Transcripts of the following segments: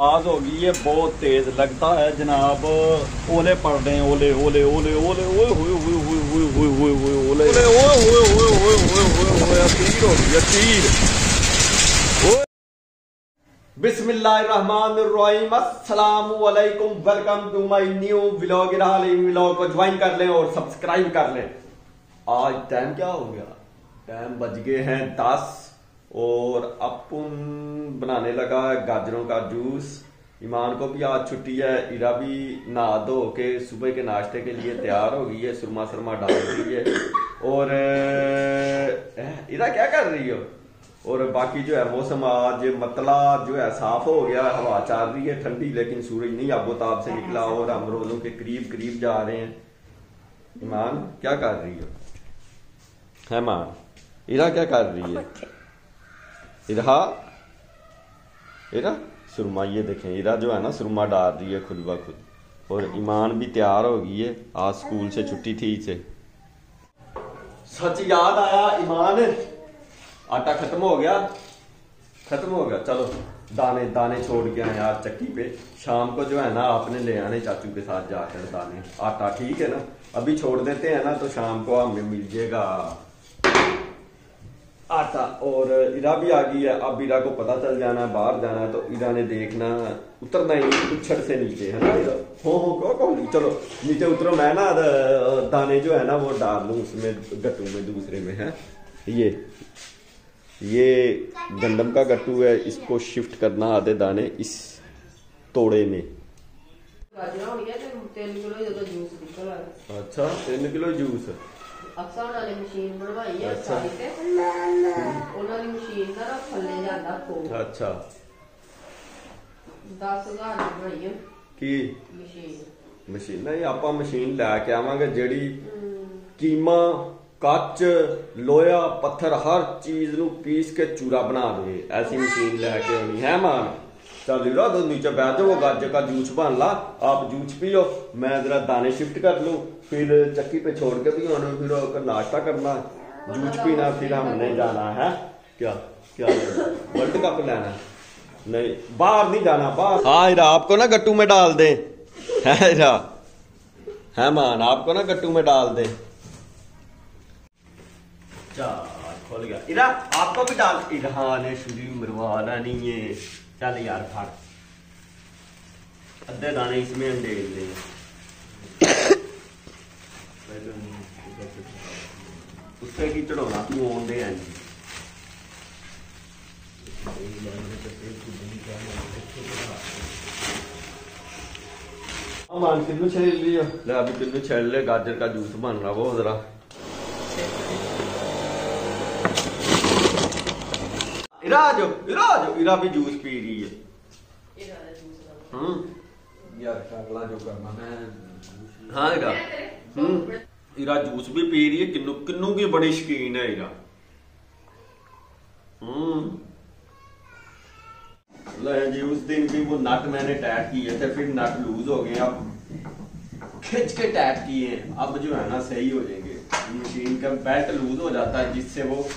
आवाज होगी ये बहुत तेज लगता है जनाब। ओले पड़ रहे हैं, ओले ओले ओले ओले ओए हुए हुए हुए हुए हुए हुए हुए ओले ओले ओए हुए हुए हुए हुए हुए हुए तीर हो गई तीर। बिस्मिल्लाहिर्रहमानिर्रहीम, अस्सलामु अलैकुम, welcome to my new vlog. Vlog को ज्वाइन कर लें और सब्सक्राइब कर लें। आज टाइम क्या हो गया? टाइम बज गए हैं 10 और अपन बनाने लगा गाजरों का जूस। ईमान को भी आज छुट्टी है, इरा भी नहा धो के सुबह के नाश्ते के लिए तैयार हो गई है, सुरमा सुरमा डाल रही है। और इरा क्या कर रही हो? और बाकी जो है मौसम आज मतला जो है साफ हो गया, हवा चल रही है ठंडी, लेकिन सूरज नहीं आबोताब से निकला और हम रोजों के करीब करीब जा रहे हैं। ईमान क्या कर रही हो? है मान, इरा क्या कर रही है? इरा इरा सुरमा, ये देखें इरा जो है ना सुरमा डाल रही है खुद ब खुद। और ईमान भी तैयार हो गई है, आज स्कूल से छुट्टी थी इसे। सच याद आया ईमान, आटा खत्म हो गया, खत्म हो गया। चलो दाने दाने छोड़ के आए आज चक्की पे। शाम को जो है ना आपने ले आने चाचू के साथ जाकर दाने, आटा, ठीक है ना? अभी छोड़ देते हैं ना तो शाम को हमें मिल जाएगा आटा। और इरा भी आ गई है। अब इरा को पता चल जाना है बाहर जाना है, तो इरा ने देखना उतरना ही उछड़ से नीचे, है ना इरा? हो कौन, चलो नीचे उतरो, मैं ना दाने जो है ना वो डाल लूं उसमें, गट्टू में दूसरे में है। ये गंदम का गट्टू है, इसको शिफ्ट करना आधे दाने इस तोड़े में। अच्छा 3 किलो जूस। अच्छा मशीन बनवाई है सारी ते उन्होंने मशीन का थल्ले जाता खूब। अच्छा 10,000 बनाई है की मशीन नहीं, आप मशीन लैके आवांगे जेड़ी कीमा कच लोया पत्थर हर चीज नू पीस के चूरा बना दे, ऐसी मशीन लैके आनी है मान। चल इरा तो नीचे बैठ जाओ, गाजर का जूस बन ला, आप जूस पियो, मैं जरा दाने शिफ्ट कर लूं, फिर चक्की पे छोड़ के भी आना, फिर नाश्ता करना, जूस पीना, फिर हमने जाना है क्या क्या वर्ल्ड कप लेना। नहीं बाहर नहीं जाना, बाहर। हाँ इरा आपको ना गट्टू में डाल दे, है इरा? है मान, आपको ना गट्टू में डाल दे। खोल गया इरा, आपको भी डाल। इरा ने शुरू मरवाना नहीं है। चल यार फाड़, अद्धे दाने इसमें अंडेल ले। उससे की चढ़ाना तू ऑन दे हैं। मान किलो छेल लियो, ले अभी किलो छेल ले, गाजर का जूस बन रहा वो जरा। इरा आ जाओ, इरा आ जाओ, इरा भी जूस पी रही है। यार अगला जो करना है। हाँ इरा इरा जूस भी पी रही है, किन्नू किन्नू की बड़ी शौकीन है इरा। जी उस दिन भी वो नट मैंने टाइट किए थे, फिर नट लूज हो गए, अब खिंच के टाइट किए, अब जो है ना सही हो जाएंगे। मशीन का बेल्ट लूज हो जाता है जिससे वो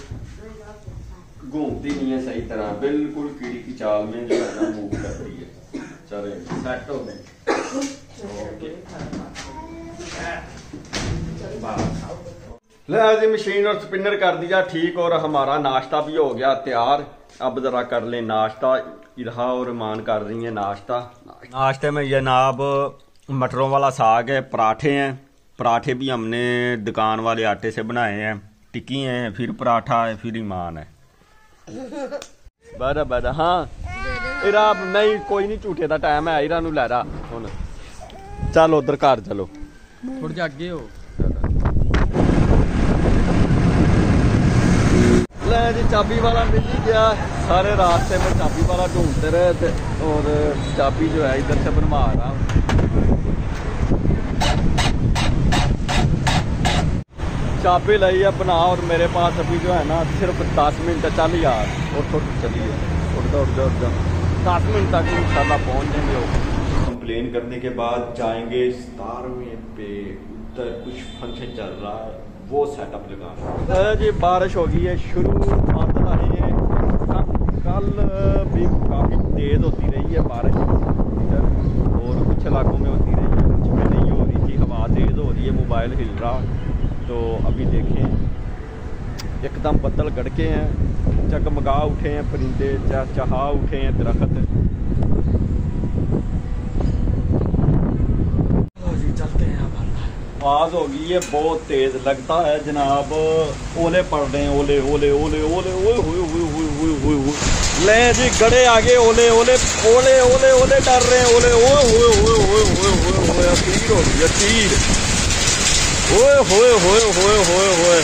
घूमती नहीं है सही तरह, बिल्कुल कीड़ी की चाल में जो है ना मूव करती है। चले सेट हो गए। ले आज मशीन और स्पिनर कर दिया ठीक, और हमारा नाश्ता भी हो गया तैयार। अब जरा कर ले नाश्ता। इरा और ईमान कर रही है नाश्ता। नाश्ते में जनाब मटरों वाला साग है, पराठे हैं, पराठे भी हमने दुकान वाले आटे से बनाए हैं, टिक्की है, फिर पराठा है, फिर ईमान है। बड़ा हाँ इरा नहीं, कोई नहीं, झूठे का टाइम है, इरा नू लै रहा हुन। चल उधर घर चलो, थोड़ा जा अगे हो। ले जी चाबी वाला मिल ही गया, सारे रास्ते में चाबी वाला ढूंढते रहे थे, और चाबी जो है इधर से बनवा रहा हूँ। चाबी लाई है बना, और मेरे पास अभी जो है ना सिर्फ 10 मिनट। चल यार और थोड़ी चलिए, उठ जाओ 10 मिनट तक इंशाल्लाह पहुंच जाएंगे। कंप्लेन करने के बाद जाएंगे 17वें पे, उधर कुछ फंक्शन चल रहा है, वो सेटअप लगाना जी। बारिश हो गई है शुरू, बादल आए हैं, कल भी काफी तेज होती रही है बारिश। एकदम बदल गड़के हैं, चकमगा उठे हैं परिंदे, चहचहा उठे हैं दरख्त। चलते हैं आवाज होगी ये बहुत तेज लगता है जनाब, ओले पड़ रहे हैं, ओले ओले ओले ओले ओए ले जी गड़े आगे, ओले ओले ओले ओले ओले डर रहे हैं, ओले ओए तीर हो गई तीर, ओए होए होए होए होए होए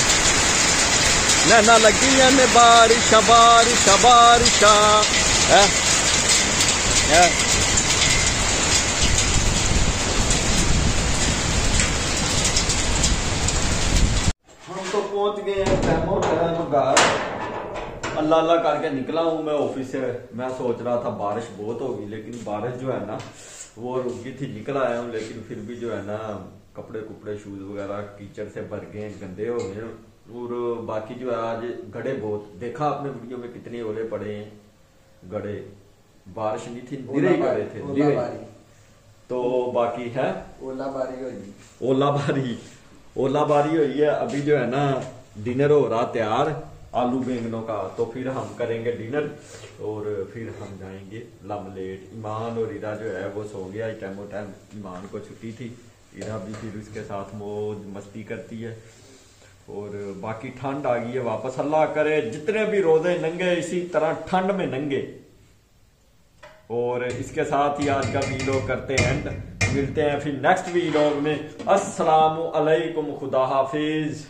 ना लगी है बारिश बारिश बारिशा है। तो पहुंच गए हैं टाइम घर, अल्लाह अल्लाह करके निकला हूँ मैं ऑफिस से। मैं सोच रहा था बारिश बहुत होगी, लेकिन बारिश जो है ना वो रुकी थी, निकल आया हूँ, लेकिन फिर भी जो है ना कपड़े कुपड़े शूज वगैरह कीचड़ से भर गए, गंदे हो गए। और बाकी जो है आज गड़े बहुत, देखा आपने वीडियो में कितने ओले पड़े हैं, गड़े, बारिश नहीं थी, गिरे गड़े थे गिरे। तो बाकी है ओलाबारी हुई है। अभी जो है ना डिनर हो रहा तैयार आलू बैंगनों का, तो फिर हम करेंगे डिनर और फिर हम जाएंगे लमलेट। ईमान और इरा जो है वो सो गया टाइमो टाइम, ईमान को छुट्टी थी, इरा भी फिर उसके साथ मौज मस्ती करती है। और बाकी ठंड आ गई है वापस, अल्लाह करे जितने भी रोजे नंगे इसी तरह ठंड में नंगे। और इसके साथ ही आज का वीडियो करते हैं, मिलते हैं फिर नेक्स्ट वीडियो में। अस्सलामु अलैकुम, खुदा हाफिज।